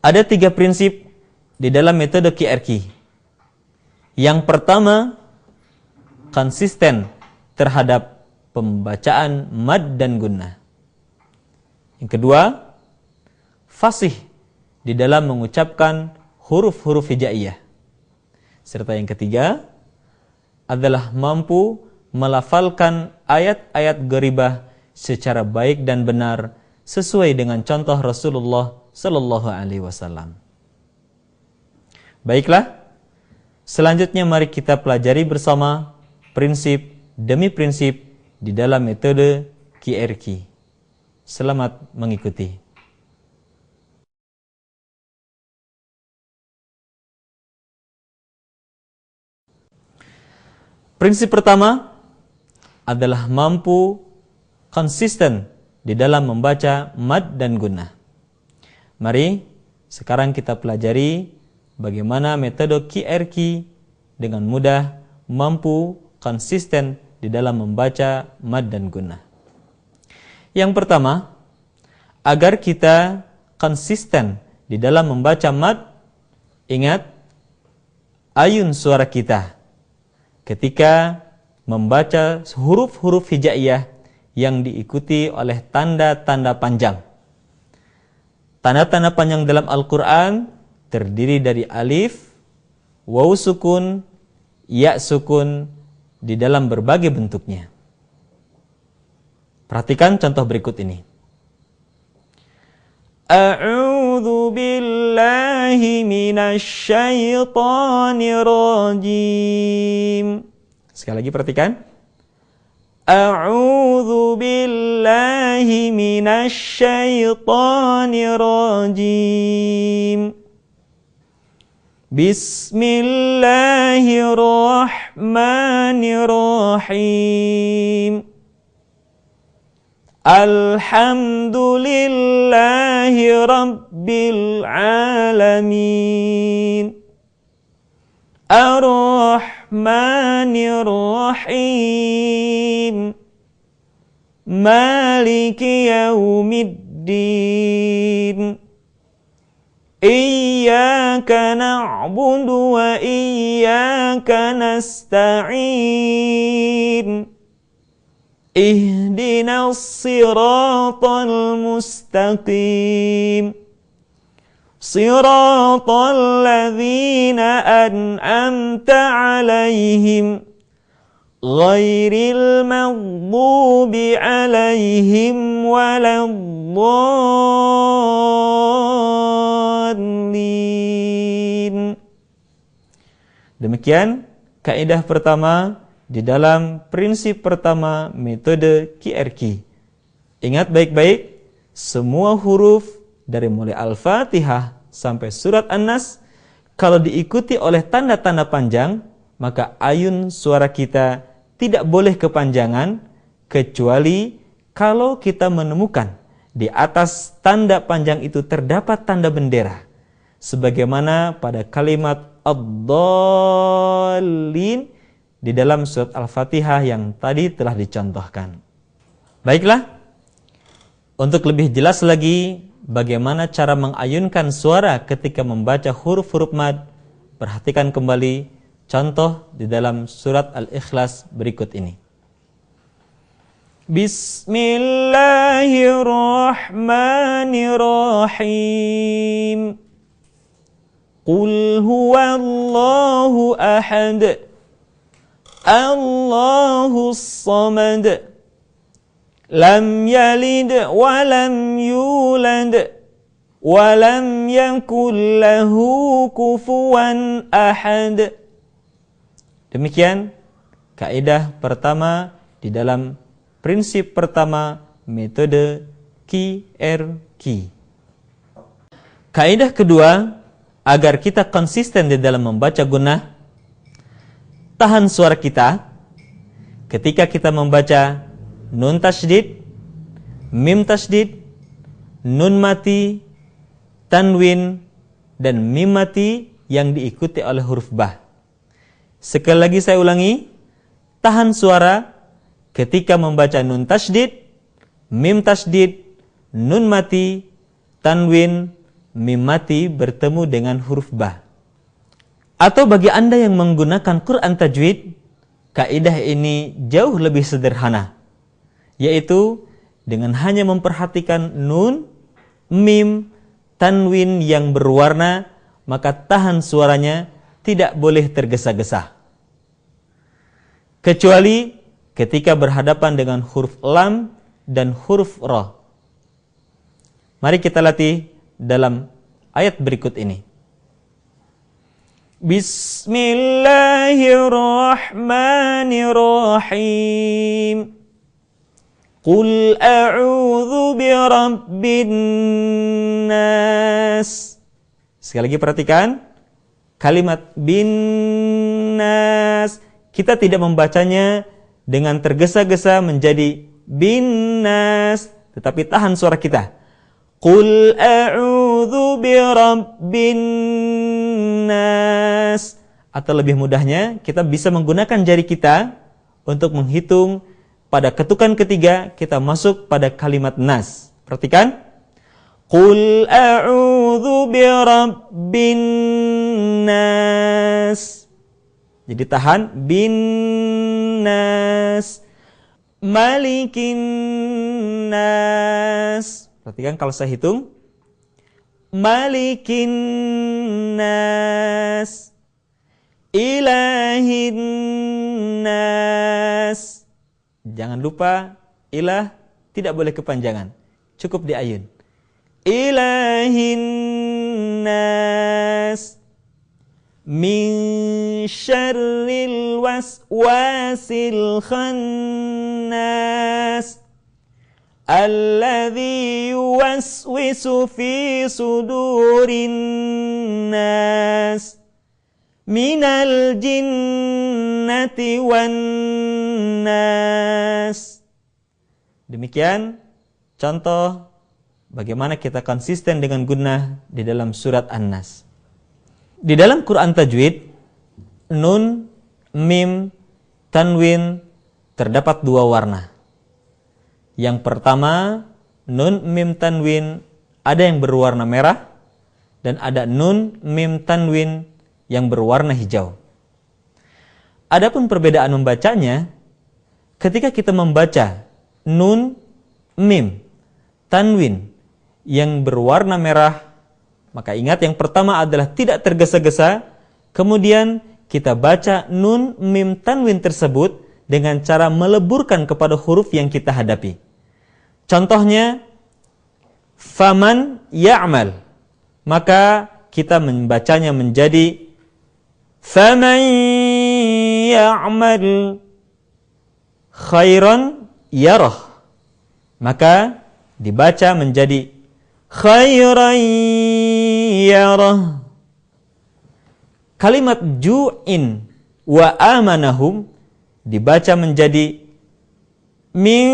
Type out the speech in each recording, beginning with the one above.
Ada 3 prinsip di dalam metode QRQ. Yang pertama, konsisten terhadap pembacaan mad dan gunnah. Yang kedua, fasih di dalam mengucapkan huruf-huruf hijaiyah. Serta yang ketiga adalah mampu melafalkan ayat-ayat gharibah secara baik dan benar sesuai dengan contoh Rasulullah sallallahu alaihi wasallam. Baiklah, selanjutnya mari kita pelajari bersama prinsip demi prinsip di dalam metode QRQ. Selamat mengikuti. Prinsip pertama adalah mampu konsisten di dalam membaca mad dan gunnah. Mari sekarang kita pelajari bagaimana metode QRQ dengan mudah mampu konsisten di dalam membaca mad dan gunnah. Yang pertama, agar kita konsisten di dalam membaca mad, ingat ayun suara kita ketika membaca huruf-huruf hijaiyah yang diikuti oleh tanda-tanda panjang. Tanda-tanda panjang dalam Al-Quran terdiri dari alif, waw sukun, ya sukun di dalam berbagai bentuknya. Perhatikan contoh berikut ini. A'udzu billahi minasy syaithanir rajim. Sekali lagi perhatikan. A'udzu billahi minasy syaithanir rajim. Bismillahirrahmanirrahim. Alhamdulillahi rabbil alamin. Ar-Rahmanir-Rahim. Maliki yaumiddin. Iyyaka na'budu wa iyyaka nasta'in. Ihdinas siratal mustaqim. Siratal ladzina an'amta 'alaihim ghairil maghdubi 'alaihim waladdallin. Demikian kaidah pertama di dalam prinsip pertama metode QRQ. Ingat baik-baik, semua huruf dari mulai Al-Fatihah sampai surat An-Nas kalau diikuti oleh tanda-tanda panjang, maka ayun suara kita tidak boleh kepanjangan kecuali kalau kita menemukan di atas tanda panjang itu terdapat tanda bendera. Sebagaimana pada kalimat ad-dallin di dalam surat Al-Fatihah yang tadi telah dicontohkan. Baiklah, untuk lebih jelas lagi bagaimana cara mengayunkan suara ketika membaca huruf-huruf mad, perhatikan kembali contoh di dalam surat Al-Ikhlas berikut ini. Bismillahirrahmanirrahim. Qul huwallahu ahad. Allahus samad. Lam yalid wa lam yulad wa lam yakul lahu kufuwan ahad. Demikian kaidah pertama di dalam prinsip pertama metode QRQ. Kaidah kedua, agar kita konsisten di dalam membaca gunnah, tahan suara kita ketika kita membaca nun tasydid, mim tasydid, nun mati, tanwin, dan mim mati yang diikuti oleh huruf ba. Sekali lagi saya ulangi, tahan suara ketika membaca nun tasydid, mim tasydid, nun mati, tanwin, mim mati bertemu dengan huruf ba. Atau bagi Anda yang menggunakan Quran tajwid, kaidah ini jauh lebih sederhana, yaitu dengan hanya memperhatikan nun, mim, tanwin yang berwarna, maka tahan suaranya tidak boleh tergesa-gesa. Kecuali ketika berhadapan dengan huruf lam dan huruf ra. Mari kita latih dalam ayat berikut ini. Bismillahirrahmanirrahim. Qul a'udzu birabbin nas. Sekali lagi perhatikan kalimat bin nas. Kita tidak membacanya dengan tergesa-gesa menjadi bin nas, tetapi tahan suara kita. Qul a'udzu birabbin nas. Atau lebih mudahnya, kita bisa menggunakan jari kita untuk menghitung pada ketukan ketiga kita masuk pada kalimat nas. Perhatikan. Qul a'udzu birabbin nas. Jadi tahan bin nas, malikin nas. Perhatikan kalau saya hitung. Malikin nas, ilahin nas. Jangan lupa ilah tidak boleh kepanjangan, cukup diayun. Ilahin nas, min syarril waswasil khannas, alladzi yuwaswisu fi sudurin nas, minal jinnati wan nas. Demikian contoh bagaimana kita konsisten dengan gunnah di dalam surat An-Nas. Di dalam Quran tajwid, nun, mim, tanwin terdapat dua warna. Yang pertama, nun, mim, tanwin ada yang berwarna merah dan ada nun, mim, tanwin yang berwarna hijau. Adapun perbedaan membacanya, ketika kita membaca nun, mim, tanwin yang berwarna merah, maka ingat yang pertama adalah tidak tergesa-gesa, kemudian kita baca nun, mim, tanwin tersebut dengan cara meleburkan kepada huruf yang kita hadapi. Contohnya, faman ya'mal, maka kita membacanya menjadi faman ya'mal khairan yarah, maka dibaca menjadi khairan yarah. Kalimat ju'in wa amanahum dibaca menjadi min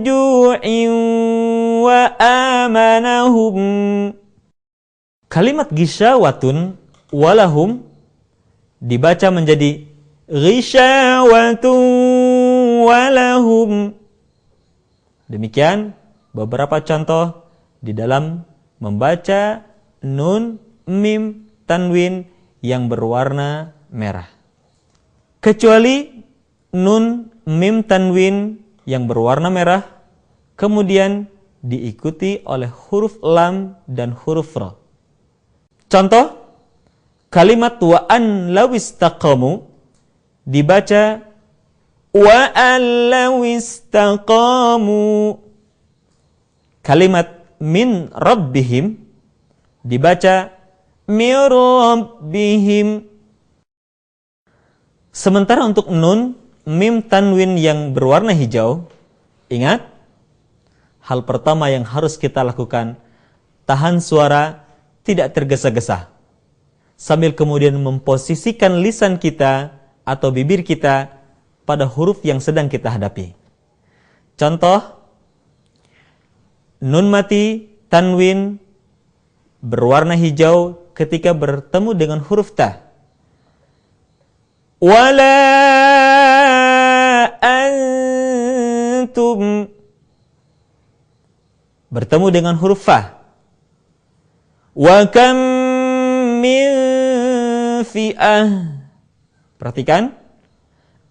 ju'in wa amanahum. Kalimat gisyawatun walahum dibaca menjadi gisyawatun walahum. Demikian beberapa contoh di dalam membaca nun, mim, tanwin yang berwarna merah. Kecuali nun, mim, tanwin yang berwarna merah kemudian diikuti oleh huruf lam dan huruf ra. Contoh, kalimat wa an lawistaqamu dibaca wa an lawistaqamu. Kalimat min rabbihim dibaca min rabbihim. Sementara untuk nun, mim, tanwin yang berwarna hijau, ingat, hal pertama yang harus kita lakukan, tahan suara, tidak tergesa-gesa, sambil kemudian memposisikan lisan kita atau bibir kita pada huruf yang sedang kita hadapi. Contoh, nun mati, tanwin berwarna hijau ketika bertemu dengan huruf ta. Wala antum bertemu dengan huruf fa. Wa kam min fi'ah. Perhatikan.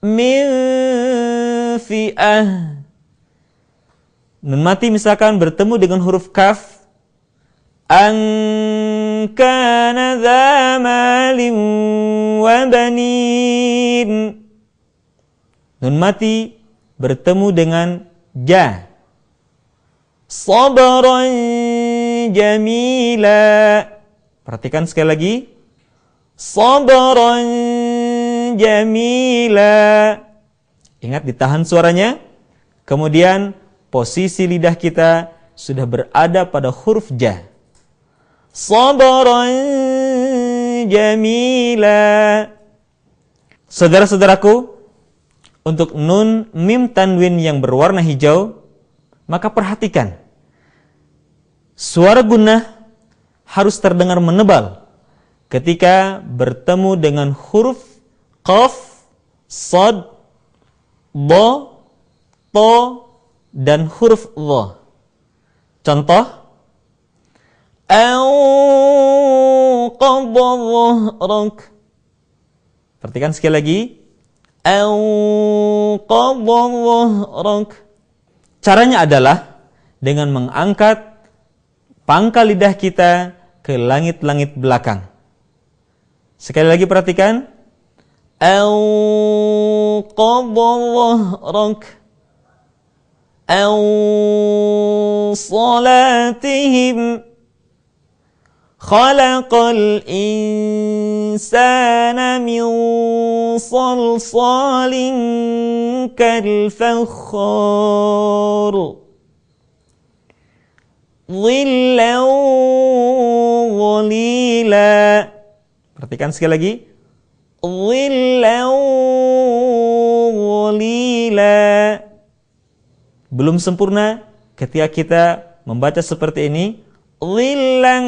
Min fi'ah. Nun mati misalkan bertemu dengan huruf kaf. An kana dha malin wa banin. Nun mati bertemu dengan ja. Sabran jamila. Perhatikan sekali lagi. Sabran jamila. Ingat, ditahan suaranya. Kemudian posisi lidah kita sudah berada pada huruf ja. Sabran jamila. Saudara-saudaraku, untuk nun mim tanwin yang berwarna hijau, maka perhatikan, suara gunnah harus terdengar menebal ketika bertemu dengan huruf qaf, sad, dha, ta, dan huruf dha. Contoh, anqadha dhahrak. Perhatikan sekali lagi, anqadha dhahrak. Caranya adalah dengan mengangkat pangkal lidah kita ke langit-langit belakang. Sekali lagi perhatikan. Anqadha dhahrak. An salatihim. Khalaqal insana min salsalin kal fakhar. Dhillan dhalila. Perhatikan sekali lagi. Dhillan dhalila. Belum sempurna ketika kita membaca seperti ini. Dhillan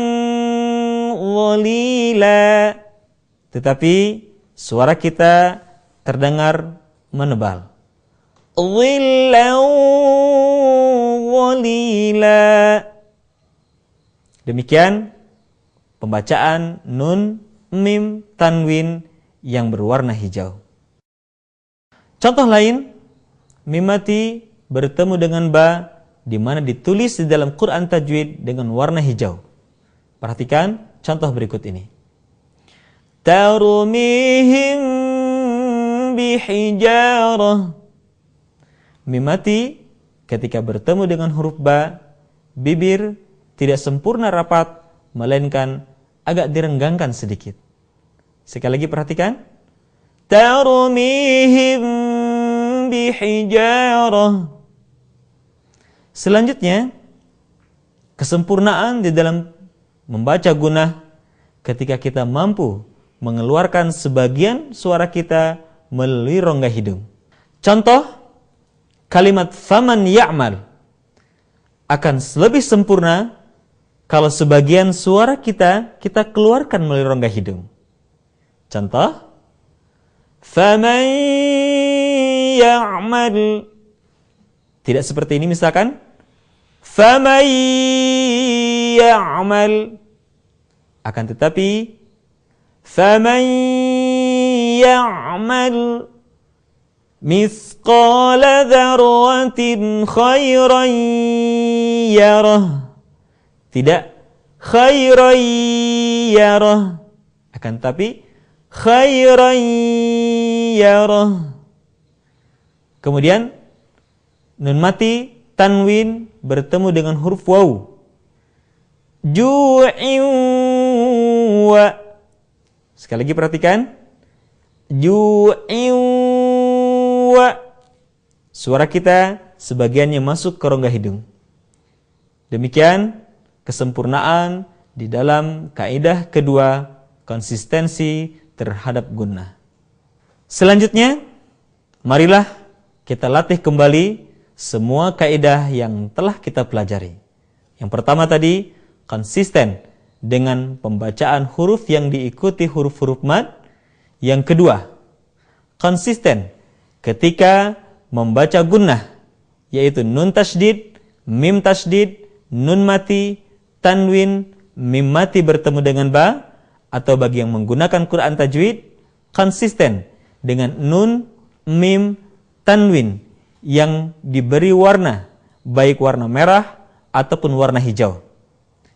dhalila. Tetapi suara kita terdengar menebal. Dhillan dhalila. Demikian pembacaan nun mim tanwin yang berwarna hijau. Contoh lain, mim mati bertemu dengan ba, di mana ditulis di dalam Quran tajwid dengan warna hijau. Perhatikan contoh berikut ini. Tarmihim bihijarah. Mim mati ketika bertemu dengan huruf ba, bibir tidak sempurna rapat, melainkan agak direnggangkan sedikit. Sekali lagi perhatikan. Tarmihim bihijarah. Selanjutnya, kesempurnaan di dalam membaca gunnah ketika kita mampu mengeluarkan sebagian suara kita melalui rongga hidung. Contoh, kalimat faman ya'mal akan lebih sempurna kalau sebagian suara kita keluarkan melalui rongga hidung. Contoh, faman ya'mal. Tidak seperti ini misalkan. Faman ya'mal. Akan tetapi, faman ya'mal mithqala dzarratin khairan yarah. Tidak khairan yarah. Akan tetapi, khairan yarah. Kemudian nun mati tanwin bertemu dengan huruf waw. Ju'in wa. Sekali lagi perhatikan. Ju'in wa. Suara kita sebagiannya masuk ke rongga hidung. Demikian kesempurnaan di dalam kaidah kedua, konsistensi terhadap gunnah. Selanjutnya, marilah kita latih kembali semua kaidah yang telah kita pelajari. Yang pertama tadi, konsisten dengan pembacaan huruf yang diikuti huruf-huruf mad. Yang kedua, konsisten ketika membaca gunnah, yaitu nun tasydid, mim tasydid, nun mati, tanwin, mim mati bertemu dengan ba, atau bagi yang menggunakan Quran tajwid konsisten dengan nun, mim, tanwin yang diberi warna, baik warna merah ataupun warna hijau.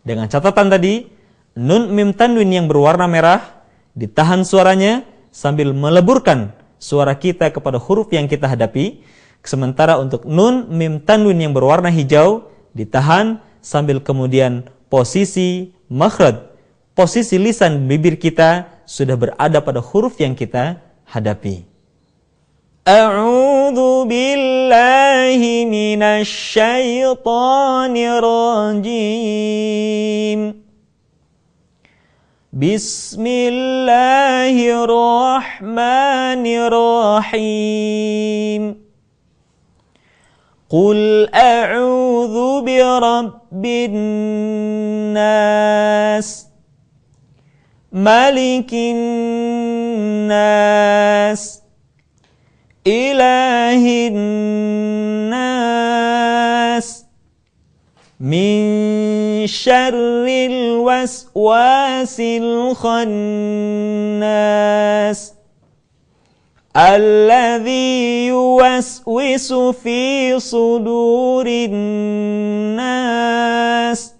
Dengan catatan tadi, nun, mim, tanwin yang berwarna merah ditahan suaranya sambil meleburkan suara kita kepada huruf yang kita hadapi. Sementara untuk nun, mim, tanwin yang berwarna hijau ditahan sambil kemudian posisi makhraj, posisi lisan bibir kita sudah berada pada huruf yang kita hadapi. A'udzu billahi minasy syaithanir rajim. Bismillahirrahmanirrahim. Qul a'udzu birabbin nas, malikin nas, ilahin nas, min syarril waswasil khannas, alladzi yuwaswisu fi sudurin nas,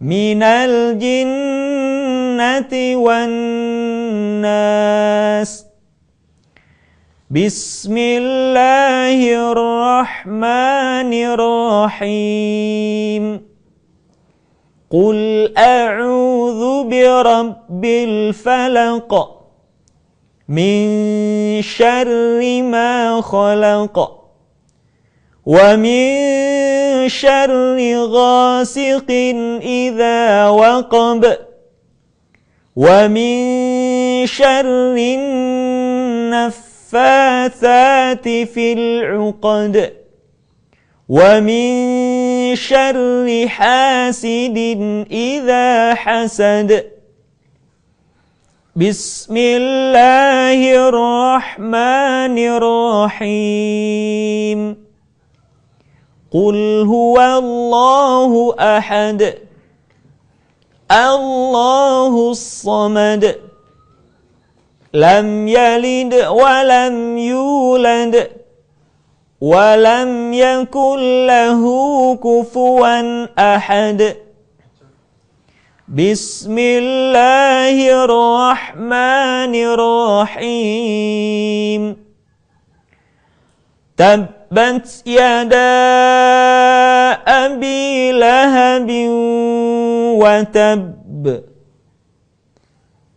minal jinnati wan nas. Bismillahirrahmanirrahim. Qul a'udzu birabbil falaq, min syarri ma khalaq, wa min syarri ghasiqin idza waqab, wa min syarri naffatsati fil 'uqad, wa min syarri hasidin idza hasad. Bismillahirrahmanirrahim. Qul huwallahu ahad, Allahus samad, lam yalid wa lam yulad, wa lam yakul lahu kufuwan ahad. Bismillahirrahmanirrahim. Tabbat yada abi lahabin wa tabb,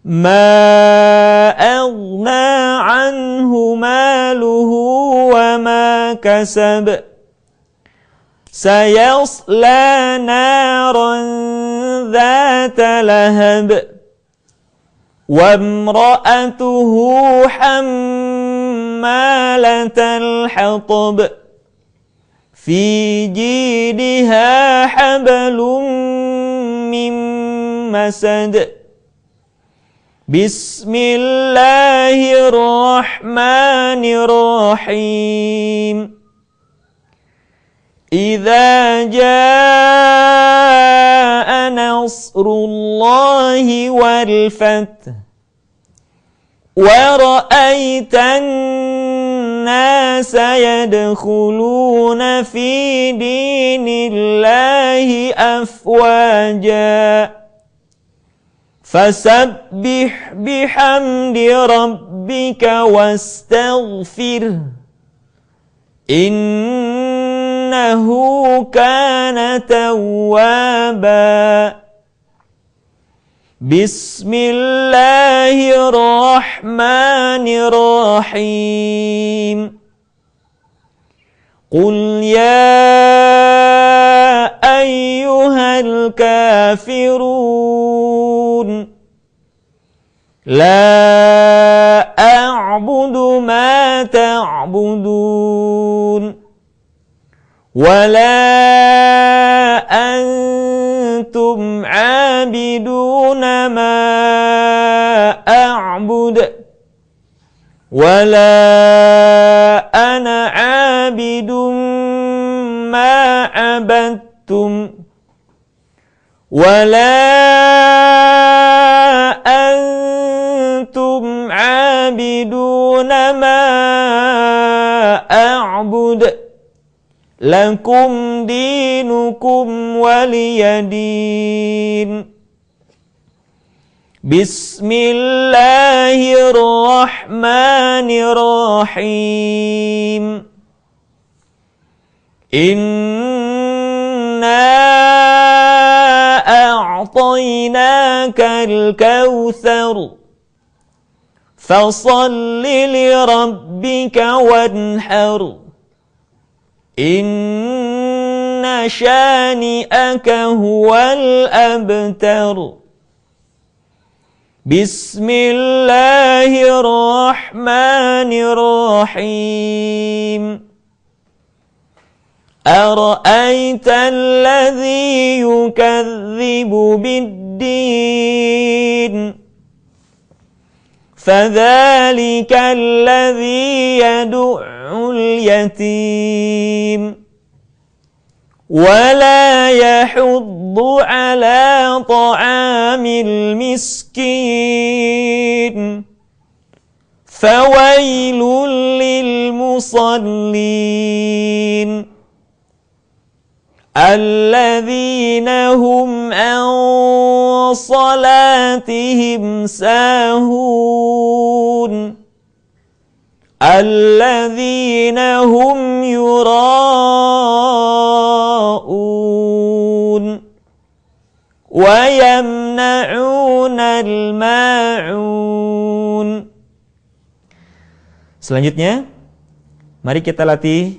ma aghna anhu maluhu wa ma kasab, sayasla naran dhata lahab, wa imra'atuhu hammalatal hatab, fi jidha hablum min masad. Bismillahirrahmanirrahim. Idza jaa nasrullahi wal fath, wa ra'aitan nasa yadkhuluna fi dinillahi afwaja, fasabbih bihamdi rabbika wastaghfir, innahu kana tawwaba. Bismillahirrahmanirrahim. Qul ya ayyuhal kafirun, la a'budu ma ta'budun, wa la antum 'abiduna ma a'bud, wa la ana 'abidun ma 'abadtum, ولا أنتم عابدون ما أعبد لكم دينكم ولي دين بسم الله الرحمن الرحيم إنا أعطيناك الكوثر فصل لربك وانحر إن شانئك هو الأبتر بسم الله الرحمن الرحيم أرأيت الذي يكذب بالدين فذلك الذي يدع اليتيم ولا يحض على طعام المسكين فويل للمصلين الذين هم عن صلاتهم ساهون الذين هم يراءون ويمنعون الماعون. Selanjutnya, mari kita latih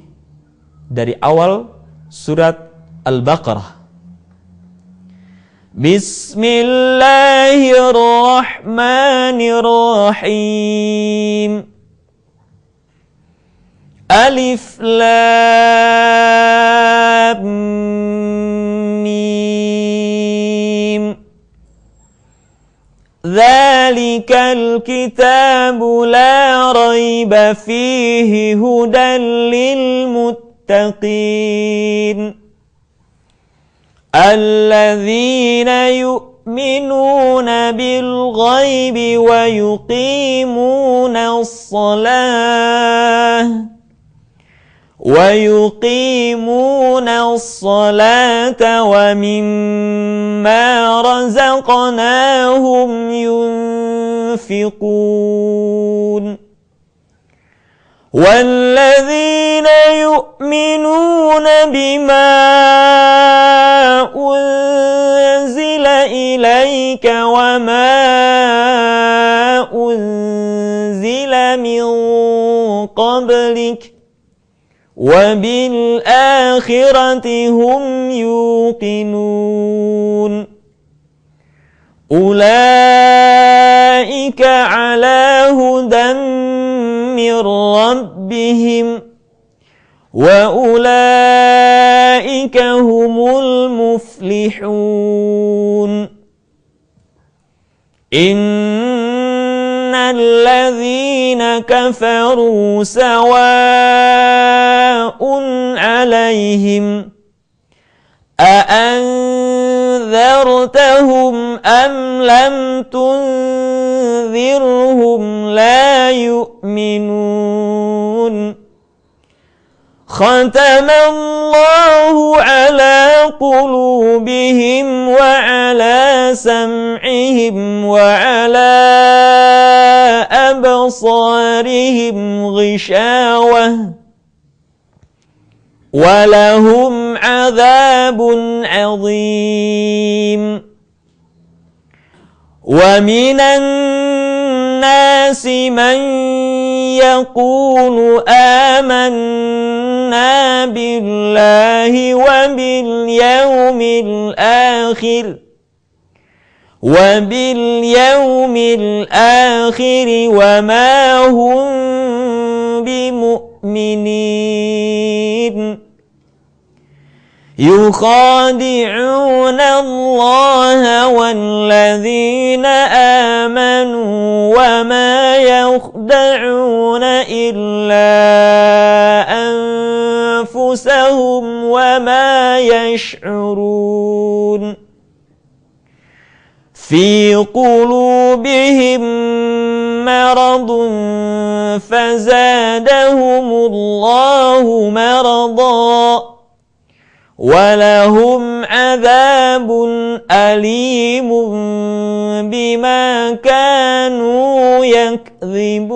dari awal surat Al-Baqarah. Bismillahirrahmanirrahim. Alif Lam Mim. Dzalikal kitabu la raiba fihi hudan lil muttaqin. الذين يؤمنون بالغيب ويقيمون الصلاة ومما رزقناهم ينفقون والذين يؤمنون بما أنزل إليك وما أنزل من قبلك وبالآخرة هم يوقنون أولئك على هدى من ربهم وأولئك هم المفلحون إن الذين كفروا سواء عليهم أأنذرتهم أم لم تنذرهم لا يؤمنون ختم الله على قلوبهم وعلى سمعهم وعلى أبصارهم غشاوة ولهم عذاب عظيم ومن الناس من يقول آمنا بالله وباليوم الآخر وما هم بمؤمنين يخادعون الله والذين آمنوا وما يخدعون إلا أنفسهم وما يشعرون في قلوبهم مرض فزادهم الله مرضا ولهم عذاب أليم بما كانوا يكذبون.